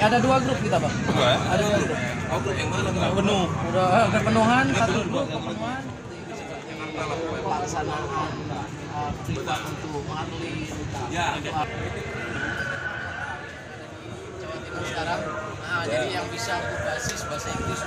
Ada 2 grup kita, Bang. Dua ya? Ada 2 grup. Oh, grup yang mana? Grup Penuh. Udah kepenuhan, satu grup kepenuhan. Pelaksanaan privat untuk atlet. Ya. Jawa Timur sekarang. Nah, jadi yang bisa berbasis bahasa Inggris